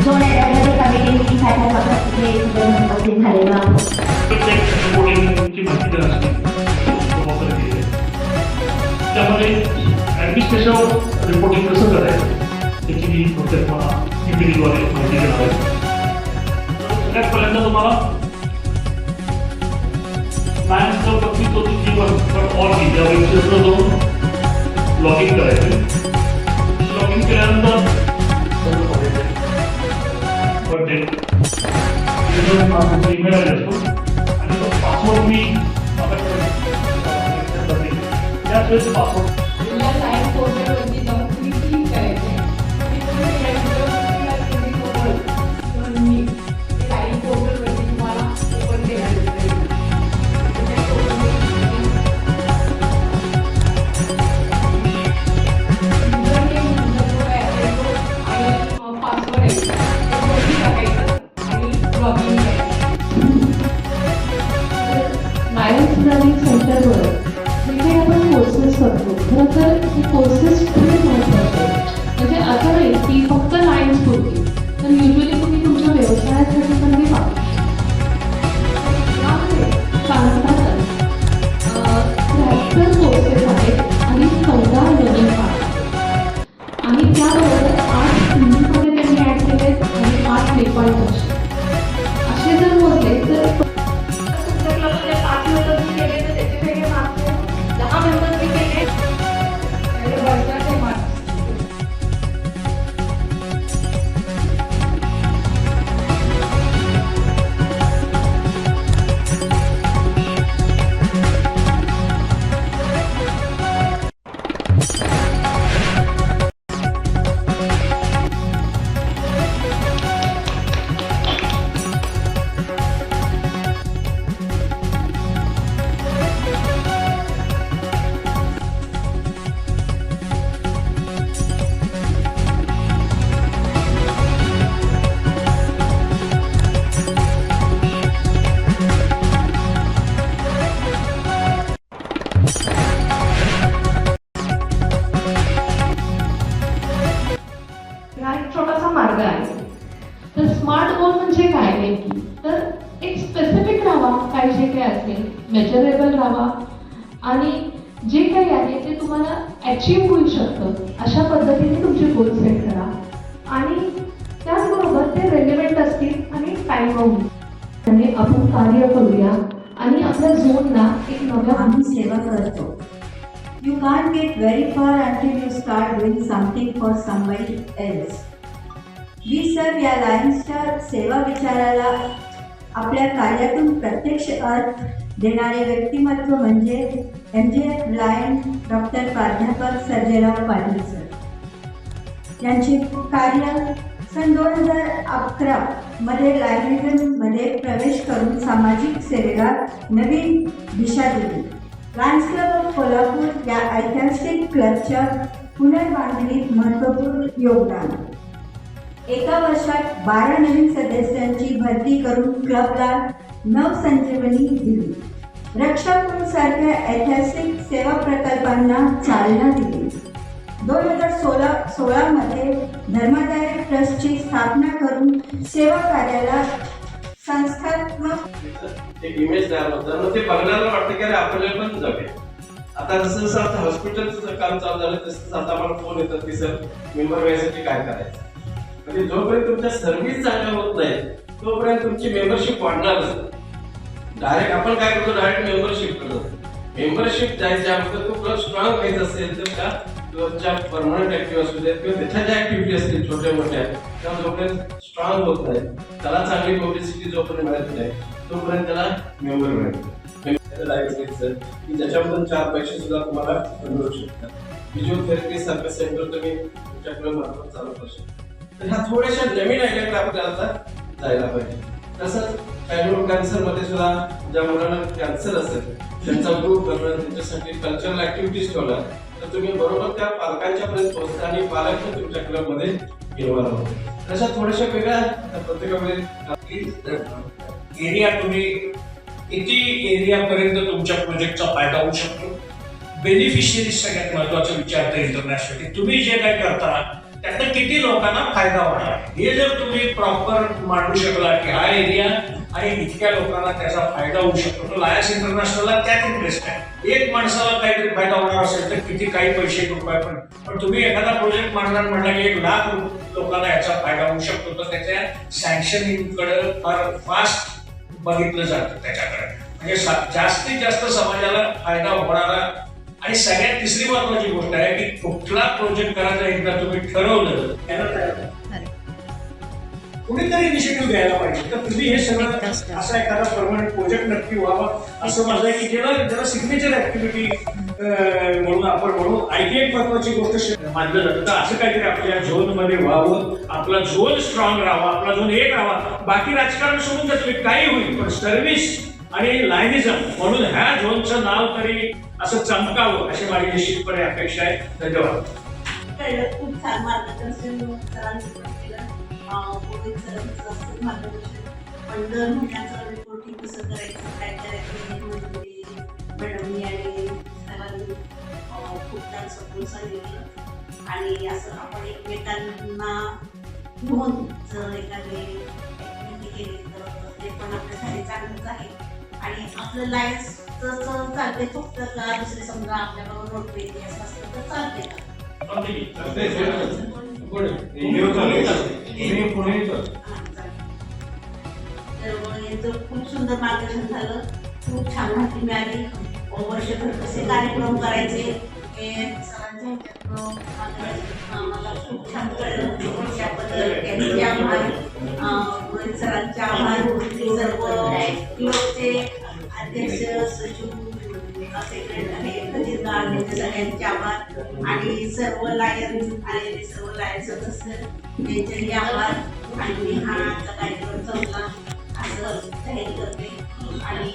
जोडण्यासाठी कमिटी साठी उपस्थित झालेलो आहोत. रिपोर्टिंगची माहिती देणं त्यामध्ये ॲडमिनिस्ट्रेशन रिपोर्टिंग कसं करायचं त्याची मी तुम्हाला PPT-द्वारे माहिती देणार आहे. सगळ्यात पहिल्यांदा तुम्हाला लायन्स क्लब बघतील तो तुमची ऑल या वेबसाईटवर जाऊन लॉग इन करायचं. लॉग इन केल्यानंतर बर्थडे ईमेल आयडी असतो आणि तो पासवर्ड मी त्याच पासवर्ड लायन्स लर्निंग सेंटरवर जिथे आपण कोर्सेस करतो खरं तर हे कोर्सेस खूप महत्त्वाचे आहेत. म्हणजे असं नाही की फक्त लायन्स पुरती, तर युजली तुम्ही तुमच्या व्यवसायासाठी पण हे वापरू शकता. 73 कोर्सेस आहेत आणि 14 लर्निंग पार्ट आणि त्याबरोबर 8 हिंदीमध्ये त्यांनी ॲड केले आहेत आणि 8 नेपाळी भाषा असे जर मोजले तर छोटासा मार्ग आहे. तर स्मार्ट गोल म्हणजे काय नेमकी, तर एक स्पेसिफिक राहावा, काय जे काही असेल मेजरेबल राहावा आणि जे काही आहे ते तुम्हाला अचीव्ह होऊ शकतं अशा पद्धतीने तुमचे गोल सेट करा आणि त्याचबरोबर ते रेलेव्हंट असतील आणि टाइम आणि आपण कार्य करूया आणि आपल्या झोनला एक नव्या आम्ही सेवा करतो. You can't get very far until you start doing something for somebody else. We sir या लायन्सच्या सेवा विचाराला आपल्या कार्यातून प्रत्यक्ष अर्थ देणारे व्यक्तिमत्व म्हणजे MJF लायन डॉक्टर प्राध्यापक सर्जेराव पाटील सर यांचे कार्य सन 2011 मध्ये लायनिझममध्ये प्रवेश करून सामाजिक सेवेला नवीन दिशा दिली. लायन्स क्लब ऑफ कोल्हापूर या ऐतिहासिक क्लबच्या पुनर्बांधणीत महत्त्वपूर्ण योगदान. एका वर्षात 12 नवीन सदस्यांची भरती करून क्लबला नवसंजीवनी दिली. रक्षापूरसारख्या ऐतिहासिक सेवा प्रकल्पांना चालना दिली. 2016 मध्ये धर्मादाय ट्रस्टची स्थापना करून सेवा कार्याला संस्थात्मक एक इमेज तयार होतं. मग ते बघण्याला वाटतं की अरे आपल्याला पण जाऊया. आता जसं जसं आता हॉस्पिटलचं काम चालू झालं तसं आता मला फोन येतात की सर मेंबर व्हायसाठी काय करायचं. म्हणजे जोपर्यंत तुमच्या सर्व्हिस चांगल्या होत नाही तोपर्यंत तुमची मेंबरशिप वाढणारच. डायरेक्ट आपण काय करतो, डायरेक्ट मेंबरशिप करतो. मेंबरशिप जायच्या अगोदर तो क्लब स्ट्रॉंग व्हायचं असेल तर का क्लबच्या परमनंट ऍक्टिव्ह असू द्या किंवा त्याच्या ज्या ऍक्टिव्हिटी असतील छोट्या मोठ्या त्या जोपर्यंत स्ट्रॉंग होत नाही, त्याला चांगली पब्लिसिटी जोपर्यंत मिळत नाही तोपर्यंत त्याला मेंबर मिळत की ज्याच्यामधून 4 पैसे सुद्धा तुम्हाला मिळू शकतात. फिजिओथेरपी सारखं सेंटर तुम्ही तुमच्या क्लब मार्फत चालू करू शकता. तर ह्या थोड्याशा नवीन आयडियाकडे आपल्याला जायला पाहिजे. तसंच चाइल्डहुड कॅन्सरमध्ये सुद्धा ज्या मुलांना कॅन्सर असेल त्यांचा ग्रुप करणं, त्यांच्यासाठी कल्चरल ऍक्टिव्हिटीज ठेवल्या तर तुम्ही बरोबर त्या पालकांच्या पर्यंत पोहोचता आणि पालक तुमच्या क्लबमध्ये इन्व्हॉल्व होतात. तशा थोड्याशा वेगळ्या प्रत्येकामध्ये एरिया तुम्ही किती एरियापर्यंत तुमच्या प्रोजेक्टचा फायदा होऊ शकतो. बेनिफिशियरी सगळ्यात महत्वाचा विचारतं इंटरनॅशनली. तुम्ही जे काय करता त्यातनं किती लोकांना फायदा होणार हे जर तुम्ही प्रॉपर मांडू शकला की हा एरिया आणि इतक्या लोकांना त्याचा फायदा होऊ शकतो. तो लायन्स इंटरनॅशनलला त्यात इंटरेस्ट आहे. एक माणसाला काहीतरी फायदा होणार असेल तर किती काही पैसे रुपये पण तुम्ही एखादा प्रोजेक्ट मांडणार म्हटलं की 1,00,000 लोकांना याचा फायदा होऊ शकतो तर त्याच्या सँक्शनिंगकडे फार फास्ट बघितलं जातं त्याच्याकडे. म्हणजे जास्तीत जास्त समाजाला फायदा होणारा. आणि सगळ्यात तिसरी महत्वाची गोष्ट आहे की कुठला प्रोजेक्ट करायचा एकदा तुम्ही ठरवलं त्याला कुणीतरी इनिशिएटिव्ह घ्यायला पाहिजे. तर तुम्ही हे सगळं असा एखादा परमनंट प्रोजेक्ट नक्की व्हावा असं माझं आहे की ज्याला सिग्नेचर ऍक्टिव्हिटी म्हणून आपण म्हणू. आणखी एक महत्वाची गोष्ट मानलं जातं तर असं काहीतरी आपल्या झोन मध्ये व्हावं. आपला झोन स्ट्रॉंग राहावा, आपला झोन एक राहावा. बाकी राजकारण सोडून जर तुम्ही काही होईल पण सर्व्हिस आणि लायनिझम म्हणून ह्या झोनचं नाव तरी असं चमकावं अशी माझी निश्चितपणे अपेक्षा आहे. धन्यवाद. खूप छान मार्गदर्शन सरांचं केलं. पोलीस सरांचं मार्गदर्शन पंधर महिन्याचं रिपोर्टिंग कसं करायचं काय करायचं मॅडमनी आणि सरांनी खूप छान सपोर्ट सांगितलं. आणि असं आपण एकमेकांना घेऊन जर एखादी ऍक्टिव्हिटी केली तर ते पण आपल्यासाठी चांगलंच आहे. आणि आपलं लायन्स तसं चालते फक्त का दुसरे समजा आपल्याबरोबर रोडवे असं असतं तर चालते का? तर खूप सुंदर मार्गदर्शन झालं. खूप छान माहिती मिळाली. वर्षभर कसे कार्यक्रम करायचे हे सरांच्या ह्याच्यातनं मला खूप छान कळलं. त्याबद्दल त्यांचे आभार, रोहित सरांचे आभार, सर्व क्लबचे अध्यक्ष सचिव सेक्रेटरी सगळ्यांचे आभार आणि सर्व लायन्स आलेले सर्व लायन्स सदस्य यांचेही आभार. आणि हा आजचा कार्यक्रम संपला असं जाहीर करते. आणि